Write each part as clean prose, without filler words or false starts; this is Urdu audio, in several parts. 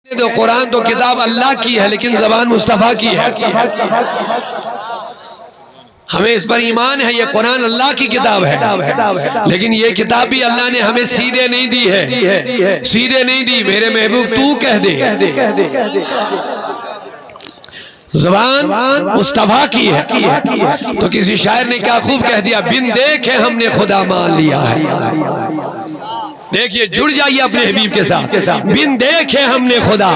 تو قرآن تو کتاب اللہ کی ہے لیکن زبان مصطفیٰ کی ہے. ہمیں اس پر ایمان ہے، یہ قرآن اللہ کی کتاب ہے، لیکن یہ کتاب بھی اللہ نے ہمیں سیدھے نہیں دی ہے، سیدھے نہیں دی. میرے محبوب تو کہہ دے زبان مصطفیٰ کی ہے. تو کسی شاعر نے کیا خوب کہہ دیا، بن دیکھے ہم نے خدا مان لیا ہے. دیکھیے جڑ جائیے اپنے حبیب کے ساتھ. بن دیکھے ہم نے خدا،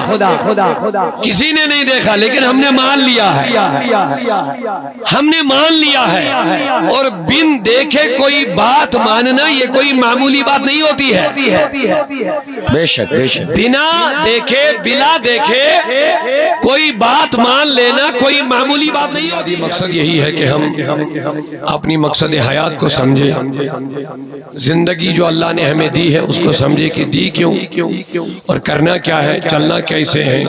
کسی نے نہیں دیکھا لیکن ہم نے مان لیا ہے، ہم نے مان لیا ہے. اور بن دیکھے کوئی بات ماننا یہ کوئی معمولی بات نہیں ہوتی ہے. بے شک بے شک. بنا دیکھے بلا دیکھے کوئی بات مان لینا کوئی معمولی بات نہیں ہوتی. مقصد یہی ہے کہ ہم اپنی مقصد حیات کو سمجھے، زندگی جو اللہ نے ہمیں دی ہے اس کو سمجھے کہ دی کیوں اور کرنا کیا ہے، چلنا کیسے ہے،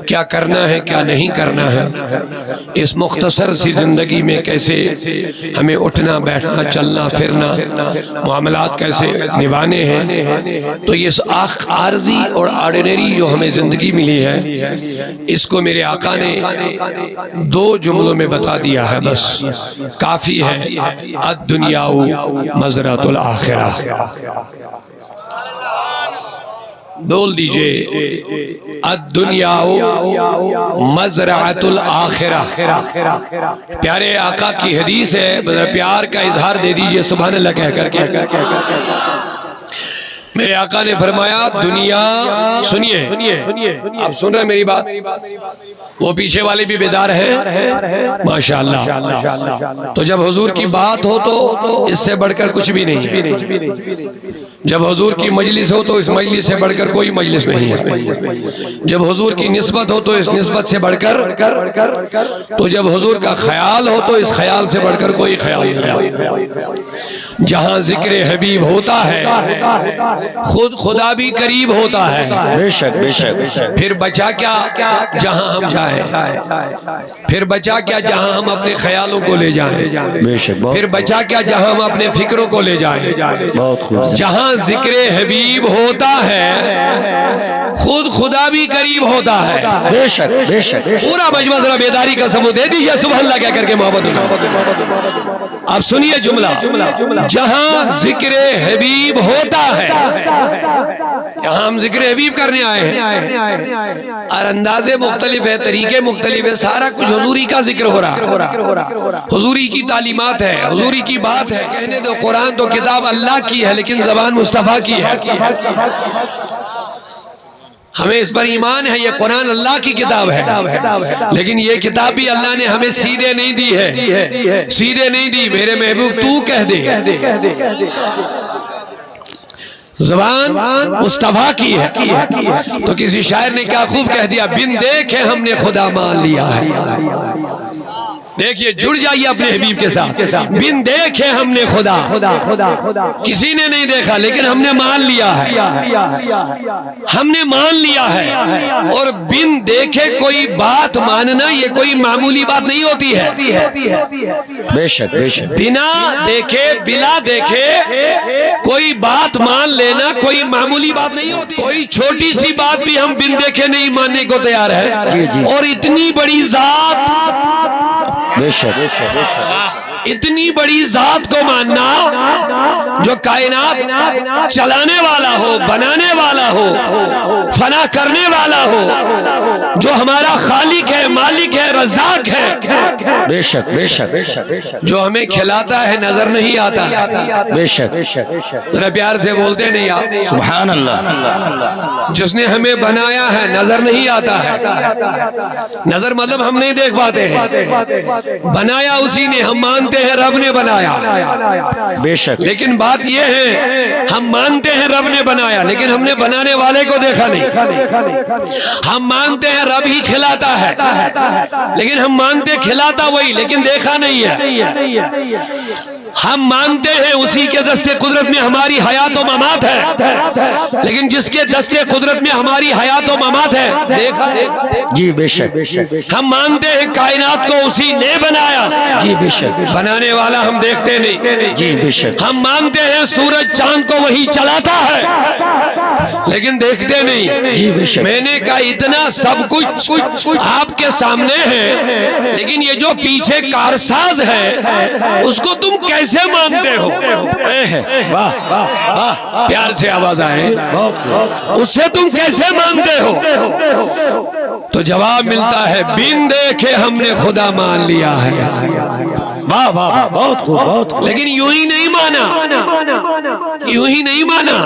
کیا کرنا ہے کیا نہیں کرنا ہے. اس مختصر سی زندگی میں کیسے ہمیں اٹھنا بیٹھنا چلنا پھرنا، معاملات کیسے نبھانے ہیں. تو یہ عارضی اور آرڈینری جو ہمیں زندگی ملی ہے اس کو میرے آقا نے 2 جملوں میں بتا دیا ہے، بس کافی ہے. الدنیا مزرعۃ الآخرہ. بول دیجئے الدنیا مزرعۃ الآخرہ. پیارے آقا کی حدیث ہے، پیار کا اظہار دے دیجئے سبحان اللہ کہہ کر کے. میرے آقا نے فرمایا دنیا، سنیے آپ سن رہے ہیں میری بات، وہ پیچھے والے بھی بیدار ہیں ماشاءاللہ. تو جب حضور کی بات ہو تو اس سے بڑھ کر کچھ بھی نہیں ہے. جب حضور کی مجلس ہو تو اس مجلس سے بڑھ کر کوئی مجلس نہیں ہے. جب حضور کی نسبت ہو تو اس نسبت سے بڑھ کر، تو جب حضور کا خیال ہو تو اس خیال سے بڑھ کر کوئی خیال نہیں. جہاں ذکر حبیب ہوتا ہے خود خدا بھی قریب ہوتا ہے. بے شک بے شک. پھر بچا کیا جہاں ہم جائیں، پھر بچا کیا جہاں ہم اپنے خیالوں کو لے جائیں، بے شک. پھر بچا کیا جہاں ہم اپنے فکروں کو لے جائیں. بہت خوب. جہاں ذکر حبیب ہوتا ہے خود خدا بھی قریب ہوتا ہے. بے شک بے شک. پورا مجمع ذرا بیداری کا ثبوت دے دیجئے سبحان اللہ کہہ کر کے محبت اللہ. اب سنیے جملہ، جہاں ذکر حبیب ہوتا ہے، یہاں ہم ذکر حبیب کرنے آئے ہیں اور اندازے مختلف ہے، طریقے مختلف ہے، سارا کچھ حضوری کا ذکر ہو رہا ہے، حضوری کی تعلیمات ہے، حضوری کی بات ہے. کہنے دو قرآن تو کتاب اللہ کی ہے لیکن زبان مصطفیٰ کی ہے. ہمیں اس پر ایمان ہے، یہ قرآن اللہ کی کتاب ہے، لیکن یہ کتاب بھی اللہ نے ہمیں سیدھے نہیں دی ہے، سیدھے نہیں دی. میرے محبوب تو کہہ دے زبان مصطفیٰ کی ہے. تو کسی شاعر نے کیا خوب کہہ دیا، بن دیکھے ہم نے خدا مان لیا ہے. دیکھیے جڑ جائیے اپنے حبیب کے ساتھ. بن دیکھے ہم نے خدا، کسی نے نہیں دیکھا لیکن ہم نے مان لیا ہے، ہم نے مان لیا ہے. اور بن دیکھے کوئی بات ماننا یہ کوئی معمولی بات نہیں ہوتی ہے. بے شک بے شک. بنا دیکھے بلا دیکھے کوئی بات مان لینا کوئی معمولی بات نہیں ہوتی. کوئی چھوٹی سی بات بھی ہم بن دیکھے نہیں ماننے کو تیار ہے، اور اتنی بڑی ذات، بے شک اتنی بڑی ذات کو ماننا جو کائنات چلانے والا ہو، بنانے والا ہو، فنا کرنے والا ہو، جو ہمارا خالق ہے، مالک ہے، رزاق ہے. بے شک بے شک. جو ہمیں کھلاتا ہے نظر نہیں آتا. بے شک. ذرا پیار سے بولتے نہیں آپ سبحان اللہ. جس نے ہمیں بنایا ہے نظر نہیں آتا ہے. نظر مطلب ہم نہیں دیکھ پاتے ہیں، بنایا اسی نے. ہم مانتے ہیں رب نے بنایا، بے شک. لیکن بات یہ ہے ہم مانتے ہیں رب نے بنایا لیکن ہم نے بنانے والے کو دیکھا نہیں. ہم مانتے ہیں رب ہی کھلاتا ہے لیکن ہم مانتے کھلاتا وہی لیکن دیکھا نہیں ہے. ہم مانتے ہیں اسی کے دست قدرت میں ہماری حیات و ممات ہے، لیکن جس کے دست قدرت میں ہماری حیات و ممات ہے دیکھا ہے؟ جی بے شک، ہم مانتے ہیں کائنات کو اسی نے بنایا، جی بے شک، بنانے والا ہم دیکھتے نہیں، جی بے شک، ہم مانتے ہیں سورج چاند کو وہی چلاتا ہے لیکن دیکھتے نہیں، جی بے شک، میں نے کہا اتنا سب کچھ آپ کے سامنے ہے، لیکن یہ جو پیچھے کارساز ہے اس کو تم کیسے مانتے ہو؟ واہ واہ، پیار سے آواز آئے، اس سے تم کیسے مانتے ہو؟ تو جواب ملتا ہے بن دیکھے ہم نے خدا مان لیا ہے، واہ واہ، بہت خوب، بہت خوب، لیکن یوں ہی نہیں مانا، یوں ہی نہیں مانا،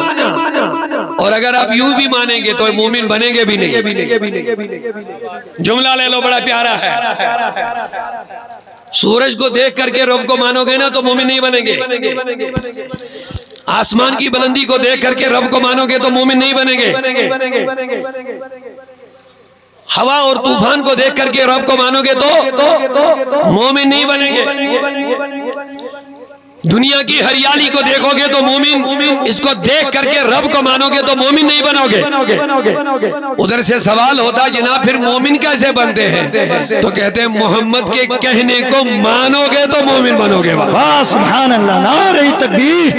اور اگر آپ یوں بھی مانیں گے تو مومن بنیں گے بھی نہیں۔ جملہ لے لو، بڑا پیارا ہے، سورج کو دیکھ کر کے رب کو مانو گے نا تو مومن نہیں بنیں گے، آسمان کی بلندی کو دیکھ کر کے رب کو مانو گے تو مومن نہیں بنیں گے، ہوا اور طوفان کو دیکھ کر کے رب کو مانو گے تو مومن نہیں بنیں گے، دنیا کی ہریالی کو دیکھو گے تو مومن، اس کو دیکھ کر کے رب کو مانو گے تو مومن نہیں بنو گے۔ ادھر سے سوال ہوتا جناب پھر مومن کیسے بنتے ہیں؟ تو کہتے ہیں محمد کے کہنے کو مانو گے تو مومن بنو گے۔ واہ سبحان اللہ، نعرہ تکبیر،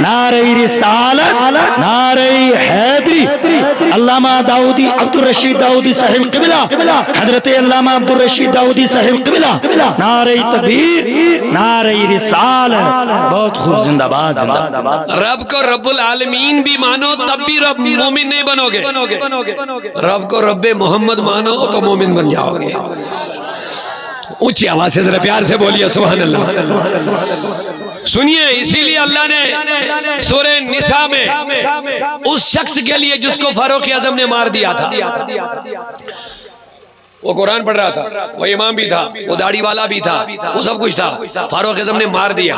نعرہ رسالت، نعرہ حیدری۔ علامہ داؤدی عبدالرشید داؤدی صاحب قبلہ، حضرت علامہ عبدالرشید داؤدی صاحب قبلہ، نعرہ تکبیر، نعرہ رسالت، بہت خوب، زندہ باد، زندہ باد۔ رب کو رب العالمین بھی مانو تب بھی رب مومن نہیں بنو گے، رب کو رب محمد مانو تو مومن بن جاؤ گے۔ اونچی آواز سے ذرا پیار سے بولیے سبحان اللہ۔ سنیے، اسی لیے اللہ نے سورہ نساء میں اس شخص کے لیے جس کو فاروق اعظم نے مار دیا تھا، وہ قرآن پڑھ رہا تھا، وہ امام بھی تھا، وہ داڑھی والا بھی تھا، وہ سب کچھ تھا، فاروق اعظم نے مار دیا۔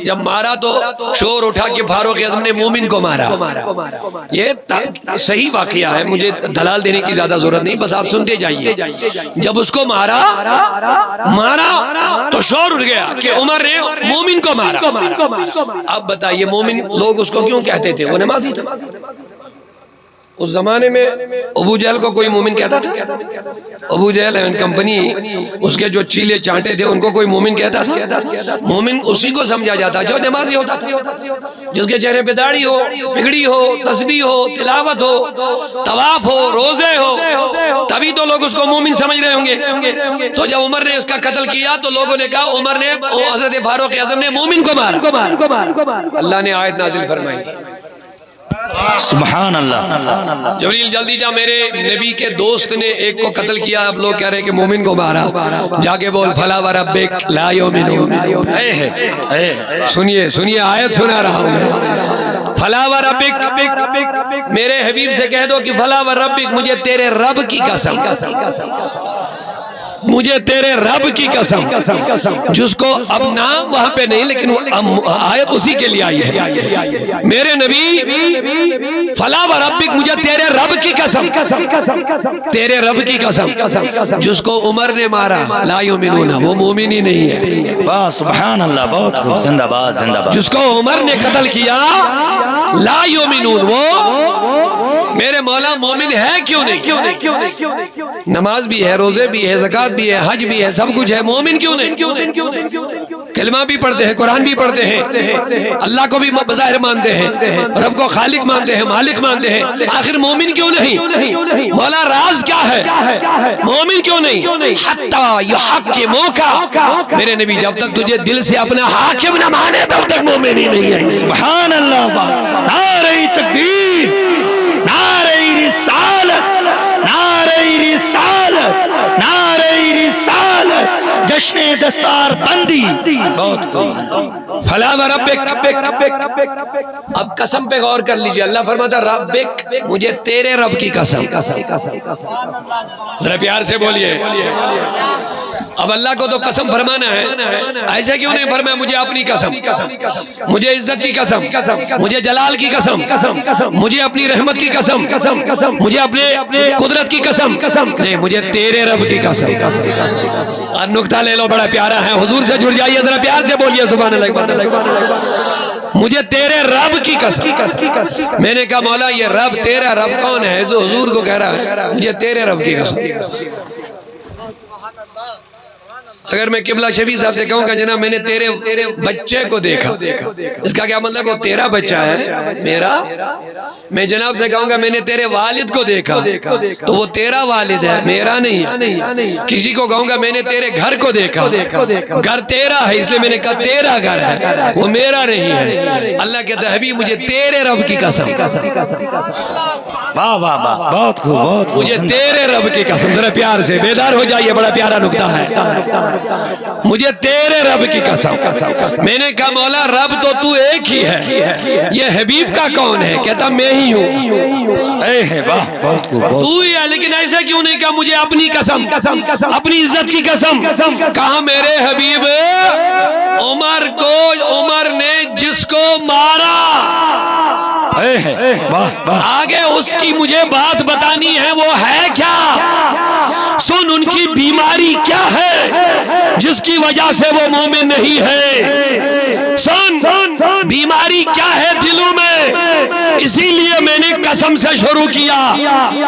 جب مارا تو شور اٹھا کہ فاروق اعظم نے مومن کو مارا۔ یہ صحیح واقعہ ہے، مجھے دلال دینے کی زیادہ ضرورت نہیں، بس آپ سنتے جائیے۔ جب اس کو مارا تو شور اٹھ گیا کہ عمر نے مومن کو مارا۔ اب بتائیے مومن لوگ اس کو کیوں کہتے تھے؟ وہ نمازی تھا۔ اس زمانے میں ابو جہل کو کوئی مومن کہتا تھا؟ ابو جہل اینڈ کمپنی، اس کے جو چیلے چانٹے تھے ان کو کوئی مومن کہتا تھا؟ مومن اسی کو سمجھا جاتا جو نمازی ہوتا تھا، جس کے چہرے پہ داڑھی ہو، پگڑی ہو، تسبیح ہو، تلاوت ہو، طواف ہو، روزے ہو، تبھی تو لوگ اس کو مومن سمجھ رہے ہوں گے۔ تو جب عمر نے اس کا قتل کیا تو لوگوں نے کہا عمر نے، حضرت فاروق اعظم نے مومن کو مارا۔ اللہ نے آیت نازل فرمائی، سبحان اللہ۔ جبریل جلدی جا، میرے نبی کے دوست نے ایک کو قتل کیا، اب لوگ کہہ رہے کہ مومن کو مارا، جا کے بول فلا وربک لا یؤمنون۔ سنیے آیت سنا رہا ہوں میں، فلا وربک، میرے حبیب سے کہہ دو کہ فلا وربک، مجھے تیرے رب کی قسم، مجھے تیرے رب کی قسم، جس کو اب نام وہاں پہ نہیں لیکن آیت اسی کے لیے آئی ہے، میرے نبی فلا وربک، مجھے تیرے رب کی قسم، تیرے رب کی قسم، جس کو عمر نے مارا لا یؤمنون، وہ مومن ہی نہیں ہے۔ واہ سبحان اللہ، بہت خوب، زندہ باد، زندہ باد۔ جس کو عمر نے قتل کیا لا یؤمنون، وہ میرے مولا مومن ہے کیوں نہیں؟ نماز بھی ہے، روزے بھی ہے، زکوٰۃ بھی ہے، حج بھی ہے، سب کچھ ہے، مومن کیوں نہیں؟ کلمہ بھی پڑھتے ہیں، قرآن بھی پڑھتے ہیں، اللہ کو بھی بظاہر مانتے ہیں، رب کو خالق مانتے ہیں، مالک مانتے ہیں، آخر مومن کیوں نہیں؟ مولا راز کیا ہے؟ مومن کیوں نہیں؟ حتی یحکموک، میرے نبی جب تک تجھے دل سے اپنا حاکم نہ مانے تب تک مومن ہی نہیں ہے۔ سبحان اللہ، نعرہ تکبیر، نعرہ رسالت، نعرہ رسالت، نعرہ رسالت، جشن دستار بندی، بہت خوب۔ فلا وربک، اب قسم پہ غور کر لیجئے، اللہ فرماتا ربک، مجھے تیرے رب کی قسم، ذرا پیار سے بولیے، اب اللہ کو تو قسم فرمانا ہے، ایسے کیوں نہیں فرمایا مجھے اپنی قسم، مجھے عزت کی قسم، مجھے جلال کی قسم، مجھے اپنی رحمت کی قسم، مجھے اپنے قدرت کی قسم نہیں، مجھے تیرے رب کی قسم۔ اور نکتہ لے لو، بڑا پیارا ہے، حضور سے جڑ جائیے، ذرا پیار سے بولیے سبحان اللہ۔ مجھے تیرے رب کی قسم۔ میں نے کہا مولا یہ رب تیرا رب کون ہے جو حضور کو کہہ رہا ہے مجھے تیرے رب کی قسم؟ اگر میں قبلہ شفیع صاحب سے کہوں گا جناب میں نے تیرے بچے کو دیکھا، اس کا کیا مطلب وہ تیرا بچہ ہے میرا؟ میں جناب سے کہوں گا میں نے تیرے والد کو دیکھا تو وہ تیرا والد ہے میرا نہیں ہے۔ کسی کو کہوں گا میں نے تیرے گھر کو دیکھا، گھر تیرا ہے اس لیے میں نے کہا تیرا گھر ہے، وہ میرا نہیں ہے۔ اللہ کہتا ہے حبیب مجھے تیرے رب کی قسم، واہ واہ واہ، بہت خوب بہت خوب، مجھے تیرے رب کی قسم، ذرا پیار سے بیدار ہو جائیے، بڑا پیارا نکتہ ہے، مجھے تیرے رب کی قسم۔ میں نے کہا مولا رب تو ایک ہی ہے، یہ حبیب کا کون ہے؟ کہتا میں ہی ہوں۔ اے واہ بہت خوب، تو ہی ہے، لیکن ایسا کیوں نہیں کہا مجھے اپنی قسم، اپنی عزت کی قسم؟ کہا میرے حبیب عمر کو، عمر نے جس کو مارا، آگے اس کی مجھے بات بتانی ہے، وہ ہے کیا؟ سن ان کی بیماری کیا ہے جس کی وجہ سے وہ مومن نہیں ہے، سن بیماری کیا ہے دلوں میں، اسی لیے میں نے قسم سے شروع کیا،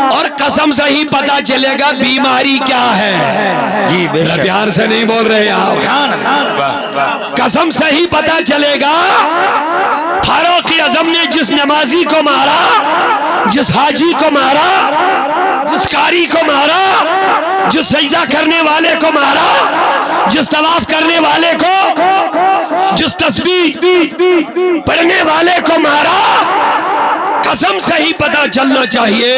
اور قسم سے ہی پتا چلے گا بیماری کیا ہے۔ جی بے شک، پیار سے نہیں بول رہے آپ، قسم سے ہی پتا چلے گا۔ فاروق اعظم نے جس نمازی کو مارا، جس حاجی کو مارا، جس قاری کو مارا، جس سجدہ کرنے والے کو مارا، جس طواف کرنے والے کو، جس تسبیح پڑھنے والے کو مارا، قسم سے ہی پتا چلنا چاہیے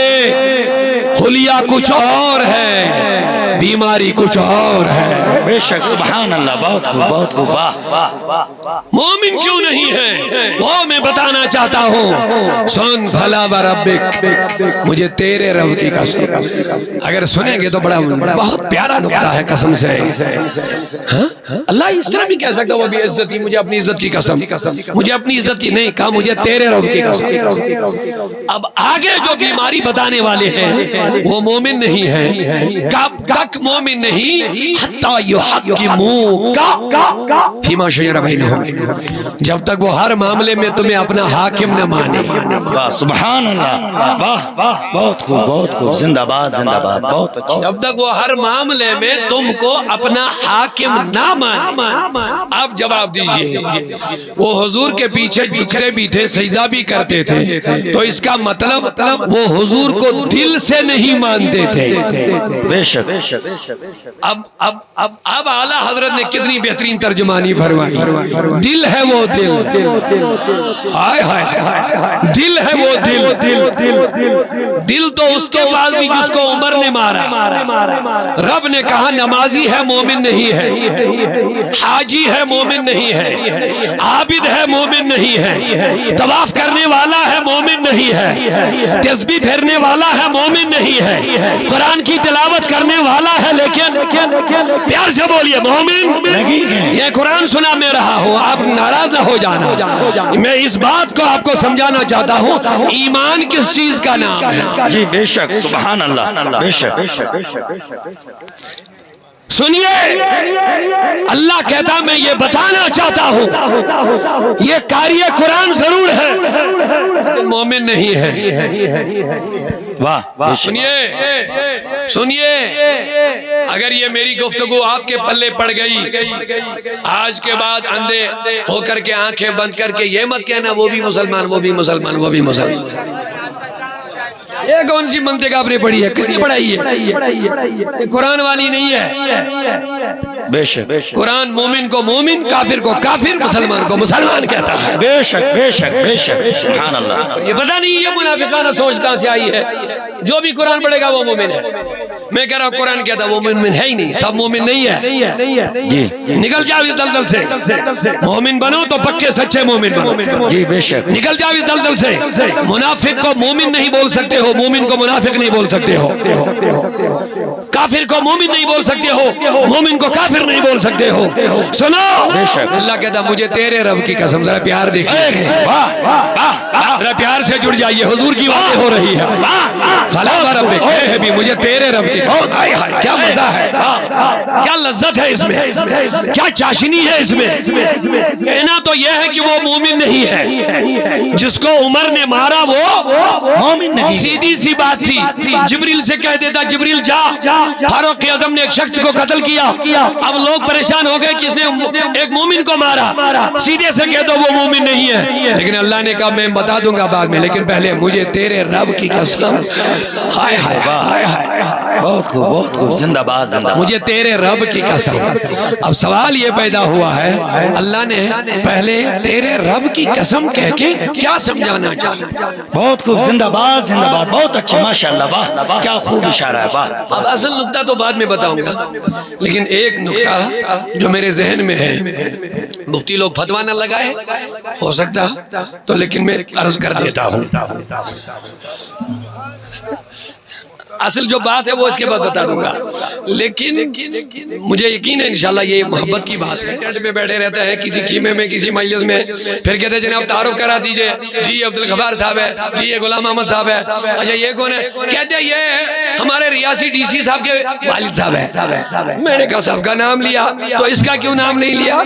خلیہ کچھ اور ہے، بیماری کچھ اور ہے۔ بے شک سبحان اللہ، بہت خوب بہت خوب، واہ۔ مومن کیوں نہیں ہے وہ میں بتانا چاہتا ہوں۔ سن بھلا وربک، مجھے تیرے رب کی قسم۔ اگر سنیں گے تو بڑا بہت پیارا نکتہ ہے قسم سے۔ اللہ اس طرح بھی کہہ سکتا وہ بھی عزت ہی، مجھے اپنی عزت کی قسم، مجھے اپنی عزت کی نہیں کہا، مجھے تیرے رب کی قسم۔ اب آگے جو بیماری بتانے والے ہیں وہ مومن نہیں ہے۔ کب تک مومن نہیں؟ حتی یحکموک فیما شجر بینہم، جب تک وہ ہر معاملے میں تمہیں اپنا حاکم نہ مانے۔ واہ سبحان اللہ، واہ بہت خوب بہت خوب، زندہ باد زندہ باد، بہت اچھا۔ جب تک وہ ہر معاملے میں تم کو اپنا حاکم نہ مانے۔ اب جواب دیجئے، وہ حضور کے پیچھے جھکتے بھی تھے، سجدہ بھی کرتے تھے، تو اس کا مطلب وہ حضور کو دل سے نہیں مانتے تھے۔ بے شک۔ اب اعلیٰ حضرت نے کتنی بہترین ترجمانی فرمائی، دل ہے وہ دل، ہائے ہائے دل ہے وہ دل، دل تو اس کے بعد بھی جس کو عمر نے مارا، رب نے کہا نمازی ہے مومن نہیں ہے، حاجی ہے مومن نہیں ہے، عابد ہے مومن نہیں ہے، طواف کرنے والا ہے مومن نہیں ہے، تسبیح پھیرنے والا ہے مومن نہیں ہے، قرآن کی تلاوت کرنے والا ہے، لیکن پیار سے بولیے مومن نہیں ہے۔ یہ قرآن سنا میں رہا ہوں، آپ ناراض نہ ہو جانا، میں اس بات کو آپ کو سمجھانا چاہتا ہوں، ایمان کس چیز کا نام ہے؟ جی بے شک سبحان اللہ، بے شک۔ سنیے، اللہ کہتا میں یہ بتانا چاہتا ہوں یہ قاری قرآن ضرور ہے، مومن نہیں ہے۔ واہ سنیے، اگر یہ میری گفتگو آپ کے پلے پڑ گئی، آج کے بعد اندھے ہو کر کے آنکھیں بند کر کے یہ مت کہنا وہ بھی مسلمان، وہ بھی مسلمان، وہ بھی مسلمان۔ یہ کون سی منطق آپ نے پڑھی ہے؟ کس نے پڑھائی ہے؟ یہ قرآن والی نہیں ہے۔ بے شک قرآن مومن کو مومن، کافر کو کافر، مسلمان کو مسلمان کہتا ہے۔ بے شک بے شک بے شک سبحان اللہ۔ یہ پتہ نہیں یہ منافقانہ سوچ کہاں سے آئی ہے، جو بھی قرآن پڑھے گا وہ مومن ہے. میں کہہ رہا ہوں قرآن کہتا وہ مومن ہے ہی نہیں, سب مومن نہیں ہے. جی نکل جاؤ اس دلدل سے, مومن بنو تو پکے سچے مومن بنو. جی بے شک. نکل جاؤ اس دلدل سے. منافق کو مومن نہیں بول سکتے ہو, مومن کو منافق نہیں بول سکتے ہو, کافر کو مومن نہیں بول سکتے ہو, مومن کو کافر نہیں بول سکتے ہو. سنو, اللہ کہتا مجھے تیرے رب کی قسم, ذرا پیار دیکھیے, ذرا پیار سے جڑ جائیے, حضور کی باتیں ہو رہی ہے. فلا وربک, اے بھی مجھے تیرے رب کی, کیا مزہ ہے, کیا لذت ہے اس میں, کیا چاشنی ہے اس میں. کہنا تو یہ ہے کہ وہ مومن نہیں ہے, جس کو عمر نے مارا وہ مومن نہیں. سیدھی سی بات تھی, جبریل سے کہہ دیتا جبریل جا, فاروق اعظم نے ایک شخص کو قتل کیا, اب لوگ پریشان ہو گئے کہ اس نے ایک مومن کو مارا, سیدھے سے کہہ دو وہ مومن نہیں ہے. لیکن اللہ نے کہا میں بتا دوں گا بعد میں, لیکن پہلے مجھے تیرے رب کی قسم, ہائے ہائے ہائے ہائے, بہت خوب بہت خوب, زندہ باد زندہ باد. مجھے تیرے رب کی قسم. اب سوال یہ پیدا ہوا ہے, اللہ نے پہلے تیرے رب کی قسم کہہ کے کیا سمجھانا چاہتا. بہت خوب, زندہ باد زندہ باد, بہت اچھے, ماشاءاللہ, واہ کیا خوب اشارہ ہے, واہ. اب اصل نقطہ تو بعد میں بتاؤں گا, لیکن ایک نقطہ جو میرے ذہن میں ہے, مفتی لوگ فتویٰ نہ لگائے ہو سکتا تو, لیکن میں عرض کر دیتا ہوں. اصل جو بات ہے وہ اس کے بعد بتا دوں گا, لیکن مجھے یقین ہے انشاءاللہ یہ محبت کی بات ہے. ٹینٹ میں بیٹھے رہتا ہے کسی خیمے میں, کسی مجلس میں, پھر کہتے ہیں جناب تعارف کرا دیجئے, جی یہ عبدالغفار صاحب ہے, جی یہ غلام احمد صاحب ہے, اچھا یہ کون ہے, کہتے ہیں یہ ہمارے ریاسی ڈی سی صاحب کے والد صاحب ہے. میں نے کہا صاحب کا نام لیا تو اس کا کیوں نام نہیں لیا؟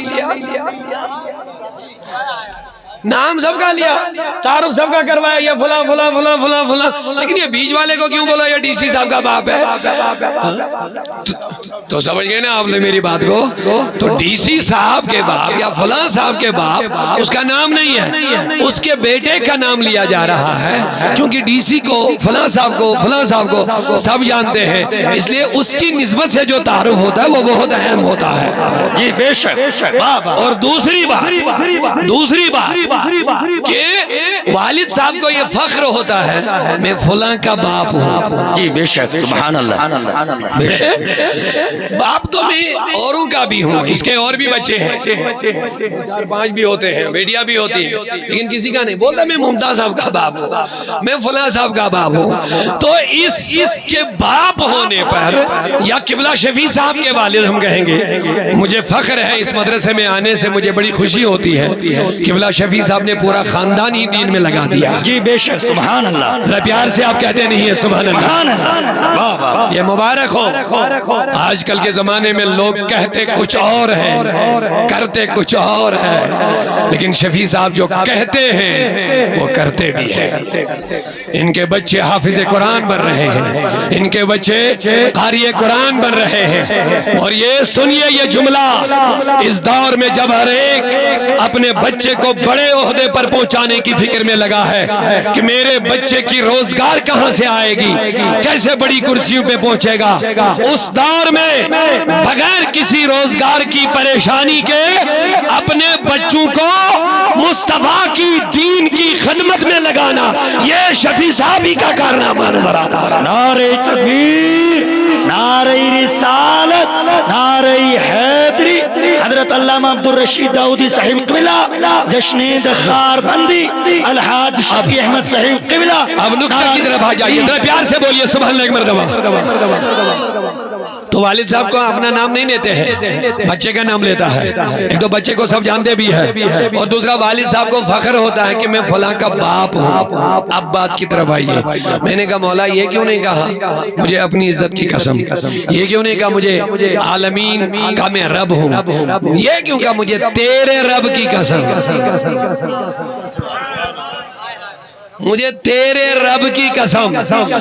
نام سب کا لیا, تعارف سب کا کروایا, یہ فلاں فلاں فلاں فلاں فلاں, لیکن یہ بیچ والے کو کیوں بولا یہ ڈی سی صاحب کا باپ ہے؟ تو سمجھ گئے نا آپ نے میری بات کو, تو ڈی سی صاحب کے باپ یا فلاں صاحب کے باپ اس کا نام نہیں ہے, اس کے بیٹے کا نام لیا جا رہا ہے, کیونکہ ڈی سی کو فلاں صاحب کو فلاں صاحب کو سب جانتے ہیں, اس لیے اس کی نسبت سے جو تعارف ہوتا ہے وہ بہت اہم ہوتا ہے. جی بے شک. اور دوسری بات کہ والد صاحب کو یہ فخر ہوتا ہے میں فلاں کا باپ ہوں. جی بے شک, سبحان اللہ, بے شک. باپ تو میں اوروں کا بھی ہوں, اس کے اور بھی بچے ہیں, 4-5 بھی ہوتے ہیں, بیٹیاں بھی ہوتی ہیں, لیکن کسی کا نہیں بولتا میں ممتاز صاحب کا باپ ہوں, میں فلاں صاحب کا باپ ہوں. تو اس کے باپ ہونے پر یا قبلہ شفیع صاحب کے والد ہم کہیں گے, مجھے فخر ہے اس مدرسے میں آنے سے, مجھے بڑی خوشی ہوتی ہے. قبلہ شفیع صاحب نے پورا خاندان ہی دین میں لگا دیا. جی بے شک, سبحان اللہ. ذرا پیار سے آپ کہتے نہیں ہے سبحان اللہ, واہ واہ, یہ مبارک ہو. آج کل کے زمانے میں لوگ کہتے کچھ اور ہیں, کرتے کچھ اور ہیں, لیکن شفیع صاحب جو کہتے ہیں وہ کرتے بھی ہیں. ان کے بچے حافظ قرآن بن رہے ہیں, ان کے بچے قاری قرآن بن رہے ہیں. اور یہ سنیے یہ جملہ, اس دور میں جب ہر ایک اپنے بچے کو بڑے عہدے پر پہنچانے کی فکر میں لگا ہے کہ میرے بچے کی روزگار کہاں سے آئے گی, کیسے بڑی کرسیوں پہ پہنچے گا, اس دور میں بغیر کسی روزگار کی پریشانی کے اپنے بچوں کو مصطفیٰ کی دین کی خدمت میں لگانا, یہ شفیع صاحب ہی کا کارنامہ نظر آتا ہے. نعرہ تکبیر, نعرہ رسالت, نعرہ حیدری. حضرت علامہ عبدالرشید داؤدی صاحب قبلہ, جشن دستار بندی الحاج شفیع احمد صاحب قبلہ. اب نقطہ کی طرف آ جائیے, ذرا پیار سے بولیے سبحان اللہ ایک مرتبہ. تو والد صاحب کو اپنا نام نہیں لیتے ہیں, بچے کا نام لیتا ہے. ایک تو بچے کو سب جانتے بھی ہے, اور دوسرا والد صاحب کو فخر ہوتا ہے کہ میں فلاں کا باپ ہوں. اب بات کی طرف آئیے. میں نے کہا مولا یہ کیوں نہیں کہا مجھے اپنی عزت کی قسم, یہ کیوں نہیں کہا مجھے عالمین کا میں رب ہوں, یہ کیوں کہا مجھے تیرے رب کی قسم, مجھے تیرے رب کی قسم.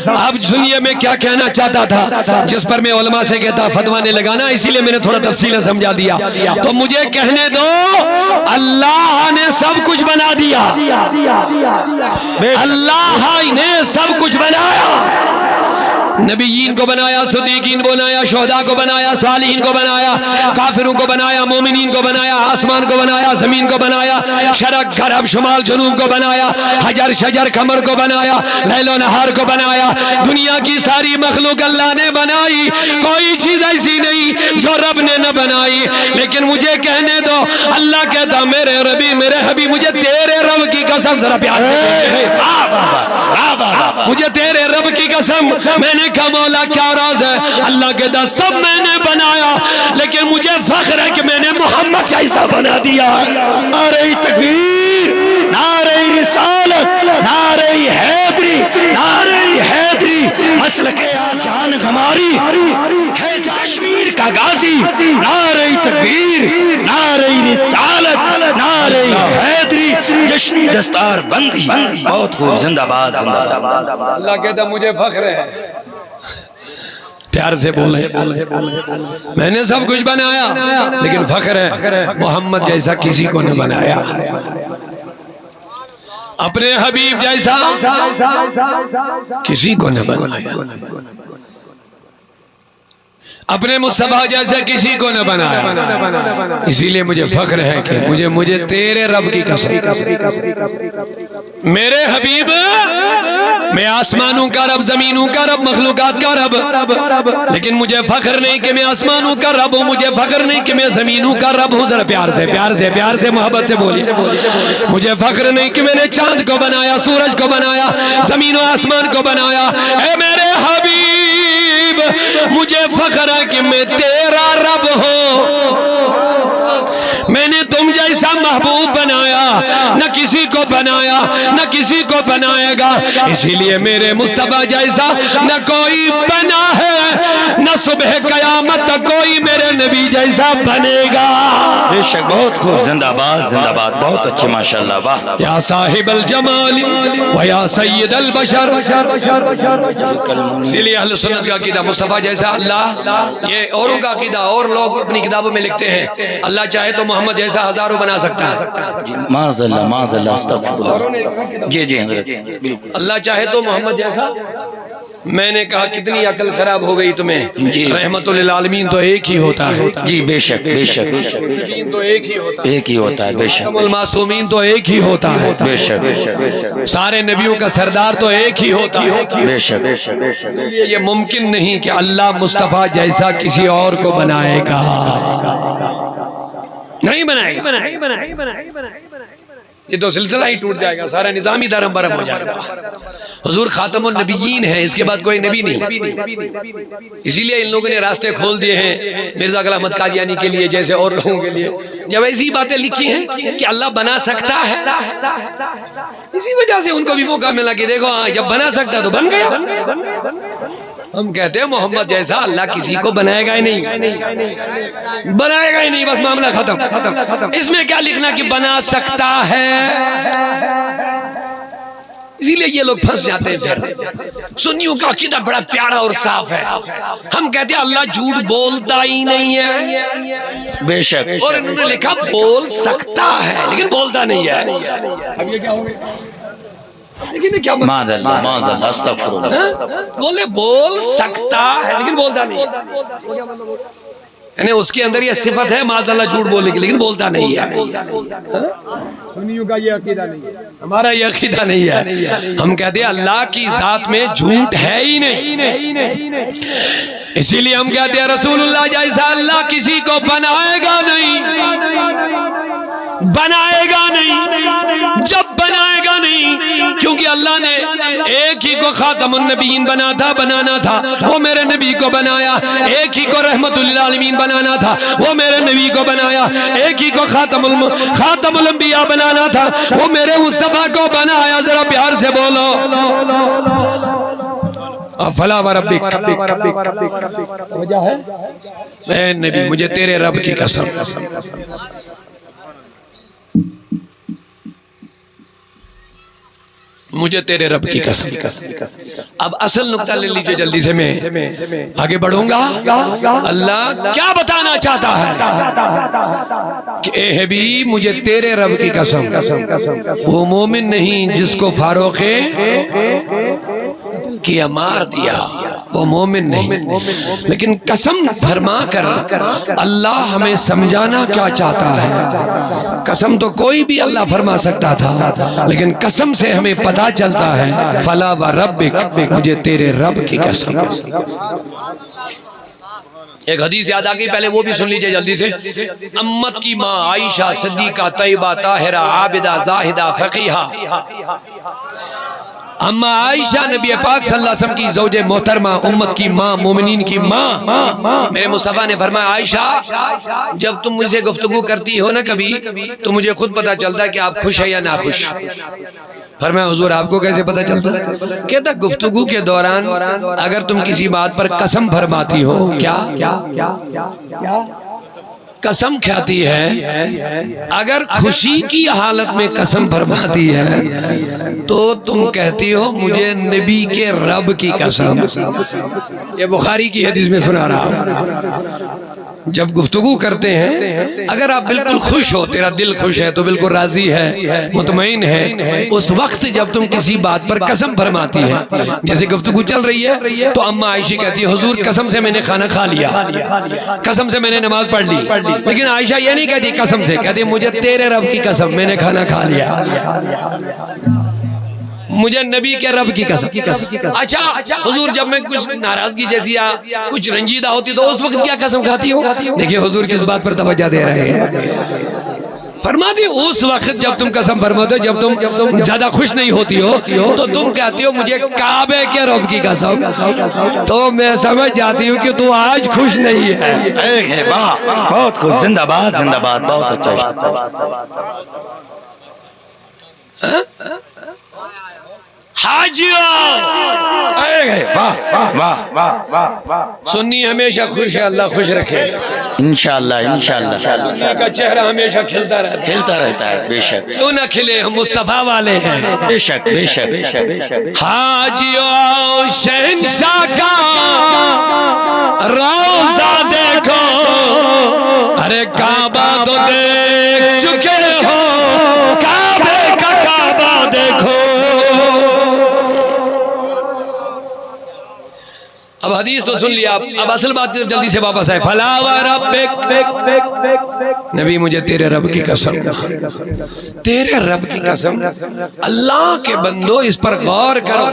اب سنیے میں کیا کہنا چاہتا تھا, جس پر میں علماء سے کہتا فتویٰ نے لگانا, اسی لیے میں نے تھوڑا تفصیل سمجھا دیا. تو مجھے کہنے دو, اللہ نے سب کچھ بنا دیا, اللہ نے سب کچھ بنایا, نبیین کو بنایا، صدیقین کو بنایا، شہداء کو بنایا، صالحین کو بنایا، کافروں کو بنایا، مومنین کو بنایا، آسمان کو بنایا، زمین کو بنایا، شرق غرب شمال جنوب کو بنایا، حجر شجر قمر کو بنایا، لیل و نہار کو بنایا، دنیا کی ساری مخلوق اللہ نے بنائی، کوئی چیز ایسی نہیں جو رب نے نہ بنائی۔ لیکن مجھے کہنے دو، اللہ کہتا میرے ربی میرے حبیب مجھے تیرے رب کی قسم، ذرا پیار سے مجھے تیرے رب کی قسم، میں نے کہا مولا کیا راز ہے؟ اللہ کہتا سب میں نے بنایا لیکن مجھے فخر ہے کہ میں نے محمد جیسا بنا دیا۔ نعرہ تکبیر، نعرہ رسالت، نعرہ حیدری، نعرہ حیدری، مسلک جان ہماری ہے کشمیر کا غازی۔ نعرہ تکبیر، نعرہ رسالت، نعرہ حیدری، جشنی دستار بندی، بہت خوب، زندہ باد زندہ باد۔ اللہ کہتا مجھے فخر ہے، پیار سے بولے میں نے سب کچھ بنایا لیکن فخر ہے محمد جیسا کسی کو نہ بنایا، اپنے حبیب جیسا کسی کو نہ بنایا، اپنے مصطفیٰ جیسا کسی کو نہ بنایا۔ اسی لیے مجھے فخر ہے کہ مجھے تیرے رب کی قسم، میرے حبیب، میں آسمانوں کا رب، زمینوں کا رب، مخلوقات کا رب، لیکن مجھے فخر نہیں کہ میں آسمانوں کا رب ہوں، مجھے فخر نہیں کہ میں زمینوں کا رب ہوں۔ ذرا پیار سے محبت سے بولیے، مجھے فخر نہیں کہ میں نے چاند کو بنایا، سورج کو بنایا، زمین و آسمان کو بنایا۔ اے میرے حبیب مجھے فخر ہے کہ میں تیرا رب ہوں، میں نے تم جیسا محبوب بنایا، نہ کسی کو بنایا نہ کسی کو بنائے گا، اسی لیے میرے مصطفیٰ جیسا نہ کوئی بنا ہے، نہ صبح قیامت تک کوئی میرے نبی جیسا بنے گا۔ بے شک، بہت خوب، زندہ باد زندہ باد، بہت اچھے ماشاءاللہ، واہ۔ یا صاحب الجمال و یا سید البشر، اسی لیے اہل سنت کا عقیدہ مصطفیٰ جیسا اللہ، یہ اوروں کا عقیدہ، اور لوگ اپنی کتابوں میں لکھتے ہیں اللہ چاہے تو محمد جیسا ہزاروں بنا سکتا ہے، معاذ اللہ استغفر اللہ۔ جی حضرت، بالکل، اللہ چاہے تو محمد جیسا۔ میں نے کہا کتنی عقل خراب ہو گئی تمہیں، رحمت للعالمین تو ایک ہی ہوتا ہے، جی بے شک بے شک، تو ایک ہی ہوتا ہے، ایک ہی ہوتا ہے، بے شک، المعصومین تو ایک ہی ہوتا ہے، بے شک، سارے نبیوں کا سردار تو ایک ہی ہوتا ہے، بے شک۔ یہ ممکن نہیں کہ اللہ مصطفیٰ جیسا کسی اور کو بنائے گا، نہیں بنائے گا، یہ تو سلسلہ ہی ٹوٹ جائے گا، سارا نظام ہی دھرم برہم ہو جائے گا۔ حضور خاتم النبیین ہے، اس کے بعد کوئی نبی نہیں، اسی لیے ان لوگوں نے راستے کھول دیے ہیں مرزا غلام احمد قادیانی کے لیے جیسے اور لوگوں کے لیے، جب ایسی باتیں لکھی ہیں کہ اللہ بنا سکتا ہے، اسی وجہ سے ان کو بھی موقع ملا کہ دیکھو ہاں جب بنا سکتا تو بن گیا۔ ہم کہتے ہیں محمد جیسا اللہ کسی کو بنائے گا ہی نہیں، بنائے گا ہی نہیں، بس معاملہ ختم۔ اس میں کیا لکھنا کہ بنا سکتا ہے، اسی لیے یہ لوگ پھنس جاتے ہیں۔ پھر سنیوں کا عقیدہ بڑا پیارا اور صاف ہے، ہم کہتے ہیں اللہ جھوٹ بولتا ہی نہیں ہے، بے شک، اور انہوں نے لکھا بول سکتا ہے لیکن بولتا نہیں ہے۔ اب یہ کیا ہو گیا؟ لیکن کیا معاذ اللہ استغفر اللہ، بولے بول سکتا ہے لیکن بولتا نہیں ہے، یعنی اس کے اندر یہ صفت ہے معاذ اللہ جھوٹ بولنے کی لیکن بولتا نہیں ہے۔ سنیوں کا یہ عقیدہ نہیں ہے، ہمارا یہ عقیدہ نہیں ہے، ہم کہتے ہیں اللہ کی ذات میں جھوٹ ہے ہی نہیں، اسی لیے ہم کہتے ہیں رسول اللہ جیسا اللہ کسی کو بنائے گا نہیں، بنائے گا نہیں، جب بنائے گا نہیں، کیونکہ اللہ نے ایک ہی کو خاتم النبیین بنانا تھا وہ میرے نبی کو بنایا، ایک ہی کو رحمت للعالمین بنانا تھا وہ میرے نبی کو بنایا، ایک ہی کو خاتم الانبیاء بنانا تھا وہ میرے مصطفیٰ کو بنایا۔ ذرا پیار سے بولو فلا وربک، وجہ ہے اے نبی مجھے تیرے رب کی قسم، مجھے تیرے رب کی قسم۔ اب اصل نقطہ لے لیجئے جلدی سے، میں آگے بڑھوں گا۔ اللہ کیا بتانا چاہتا ہے کہ اے حبیب مجھے تیرے رب کی قسم، وہ مومن نہیں جس کو فاروق کیا مار دیا، وہ مومن نہیں. لیکن قسم بھرما کر اللہ ہمیں سمجھانا کیا چاہتا ہے. قسم تو کوئی بھی اللہ فرما سکتا تھا، لیکن قسم سے ہمیں پتا چلتا ہے فلا و ربک، مجھے تیرے رب کی قسم. ایک حدیث یاد آ گئی، پہلے وہ بھی سن لیجئے جلدی سے. امت کی ماں عائشہ صدیقہ طیبہ طاہرہ عابدہ زاہدہ فقیہہ، اما عائشہ نبی پاک صلی اللہ علیہ وسلم کی زوج محترمہ، امت کی ماں، مومنین کی ماں. میرے مصطفیٰ نے فرمایا عائشہ جب تم مجھ سے گفتگو کرتی ہو نا کبھی، تو مجھے خود پتا چلتا ہے کہ آپ خوش ہیں یا ناخوش. فرمایا حضور آپ کو کیسے پتا چلتا ہے؟ کہتا گفتگو کے دوران اگر تم کسی بات پر قسم بھرماتی ہو، کیا قسم کھاتی ہے، اگر خوشی کی حالت میں قسم بھرماتی ہے تو تم کہتی ہو مجھے نبی کے رب کی قسم. یہ بخاری کی حدیث میں سنا رہا ہوں. جب گفتگو کرتے ہیں اگر آپ بالکل خوش ہو، تیرا دل خوش ہے تو بالکل راضی ہے، مطمئن ہے، اس وقت جب تم کسی بات پر قسم بھرماتی ہے، جیسے گفتگو چل رہی ہے تو اما عائشہ کہتی ہے حضور قسم سے میں نے کھانا کھا لیا، قسم سے میں نے نماز پڑھ لی. لیکن عائشہ یہ نہیں کہتی قسم سے، کہتی مجھے تیرے رب کی قسم میں نے کھانا کھا لیا، مجھے نبی کے رب کی قسم. اچھا حضور جب میں کچھ ناراضگی جیسی یا کچھ رنجیدہ ہوتی تو اس وقت کیا قسم کھاتی ہو؟ دیکھیے حضور کس بات پر توجہ دے رہے ہیں. فرماتی اس وقت جب تم قسم فرماتے ہو، جب تم زیادہ خوش نہیں ہوتی ہو تو تم کہتی ہو مجھے کعبے کے رب کی قسم. تو میں سمجھ جاتی ہوں کہ تو آج خوش نہیں ہے. بہت خوش، زندہ باد زندہ باد، بہت اچھا. سنی ہمیشہ خوش ہے، اللہ خوش رکھے انشاءاللہ انشاءاللہ. سنی کا چہرہ ہمیشہ کھلتا رہتا ہے. بے شک، کیوں نہ کھلے، ہم مصطفیٰ والے ہیں. بے شک بے شک. حاجیوں شہنشاہ کا روضہ دیکھو، ارے کعبہ تو دیکھ چکے ہو، کعبے کا کعبہ دیکھو. اب حدیث تو سن لیا، اب اصل بات جلدی سے واپس آئے. فلا وربک، نبی مجھے تیرے رب کی قسم، تیرے رب کی قسم. اللہ کے بندو اس پر غور کرو،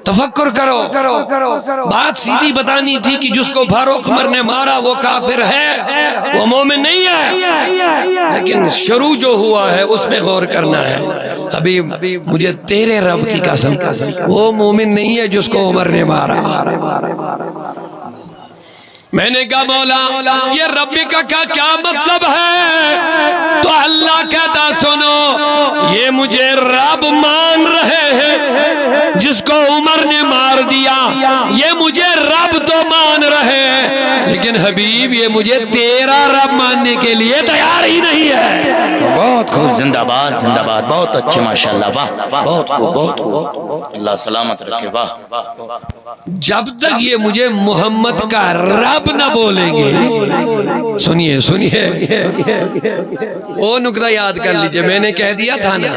تفکر کرو. بات سیدھی بتانی تھی کہ جس کو فاروق عمر نے مارا وہ کافر ہے، وہ مومن نہیں ہے، لیکن شروع جو ہوا ہے اس میں غور کرنا ہے. ابھی مجھے تیرے رب کی قسم، وہ مومن نہیں ہے جس کو عمر نے مارا. میں نے کہا مولا یہ رب کا کیا مطلب ہے؟ تو اللہ کہتا سنو، یہ مجھے رب مان رہے ہیں جس کو عمر نے مار دیا، یہ مجھے رب تو مان رہے ہیں، لیکن حبیب یہ مجھے تیرا رب ماننے کے لیے تیار ہی نہیں ہے. بہت خوب، زندہ باد زندہ باد، بہت اچھے ماشاءاللہ. واہ بہت خوب بہت خوب، اللہ سلامت رکھے. واہ. جب تک یہ مجھے محمد کا رب نہ بولیں گے، سنیے وہ نقطہ یاد کر لیجئے. میں نے کہہ دیا تھا نا،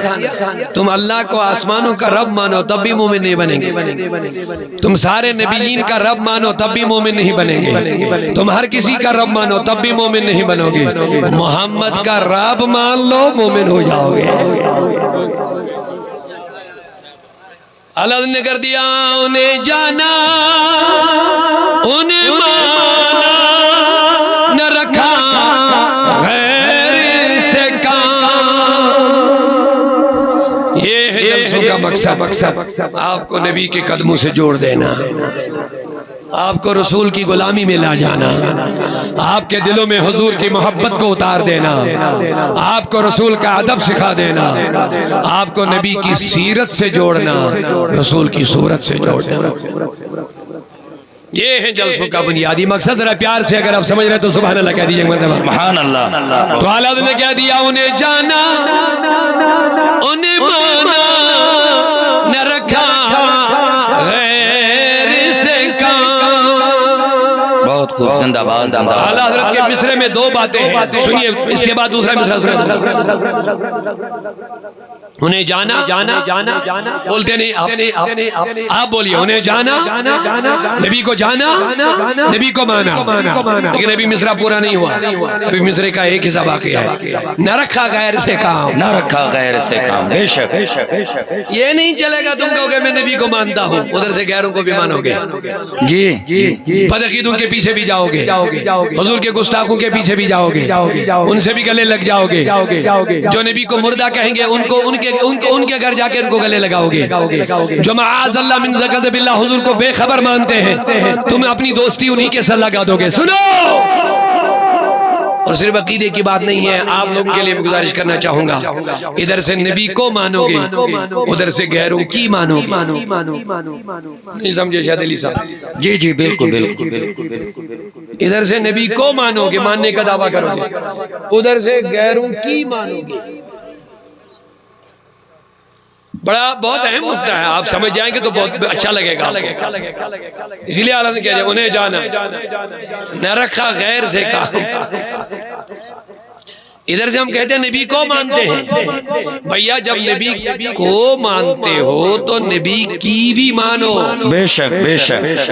تم اللہ کو آسمانوں کا رب مانو تب بھی مومن نہیں بنیں گے، تم سارے نبیین کا رب مانو تب بھی مومن نہیں بنیں گے، تم ہر کسی کا رب مانو تب بھی مومن نہیں بنو گے. محمد کا رب مان لو، مومن ہو جاؤ گے. اللہ نے کر دیا انہیں جانا، انہیں مانا، نہ رکھا غیر سے کام. یہ ہے جلسوں کا مقصد، آپ کو نبی کے قدموں سے جوڑ دینا، آپ کو رسول کی غلامی میں لا جانا، آپ کے دلوں میں حضور کی محبت کو اتار دینا، آپ کو رسول کا ادب سکھا دینا، آپ کو نبی کی سیرت سے جوڑنا، رسول کی صورت سے جوڑنا. یہ ہے جلسوں کا بنیادی مقصد. ذرا پیار سے اگر آپ سمجھ رہے تو سبحان اللہ کہہ دیجئے. سبحان اللہ. تو اللہ نے کہہ دیا انہیں جانا، انہیں مانا، نہ رکھا غیر سے کام. بہت خوب، زندہ باد زندہ باد. اعلیٰ حضرت کے مصرے میں دو باتیں ہیں، سنیے اس کے بعد دوسرا مصرع سنیں. انہیں جانا بولتے نہیں آپ بولیے انہیں جانا نبی کو جانا نبی کو مانا لیکن ابھی مصرع پورا نہیں ہوا ابھی مصرع کا ایک حصہ باقی ہے نہ رکھا غیر سے کام نہ رکھا غیر سے کام بے شک یہ نہیں چلے گا تم کہو کہ میں نبی کو مانتا ہوں ادھر سے غیروں کو بھی مانو گے جی بدعقیدوں کے پیچھے بھی جاؤ گے حضور کے گستاخوں کے پیچھے بھی جاؤ گے ان سے بھی گلے لگ جاؤ گے جو نبی کو مردہ کہیں گے ان کے گھر جا کے ان کو گلے لگاؤ گے جو معاذ اللہ من غضب اللہ حضور کو بے خبر مانتے ہیں تم اپنی دوستی انہی کے ساتھ لگا دو گے سنو اور صرف عقیدے کی بات نہیں ہے آپ لوگوں کے لیے میں گزارش کرنا چاہوں گا ادھر سے نبی کو مانو گے ادھر سے غیروں کی مانو گے نہیں سمجھے شاہد علی صاحب جی بالکل ادھر سے نبی کو مانو گے ماننے کا دعویٰ کرو گے ادھر سے غیروں کی مانو گے بڑا بہت اہم نقطہ ہے آپ سمجھ جائیں گے تو بہت اچھا لگے گا اسی لیے اللہ نے کہہ دیا انہیں جانا نہ رکھا غیر سے کام ادھر سے ہم کہتے ہیں نبی کو مانتے ہیں بھیا جب نبی کو مانتے ہو تو نبی کی بھی مانو بے شک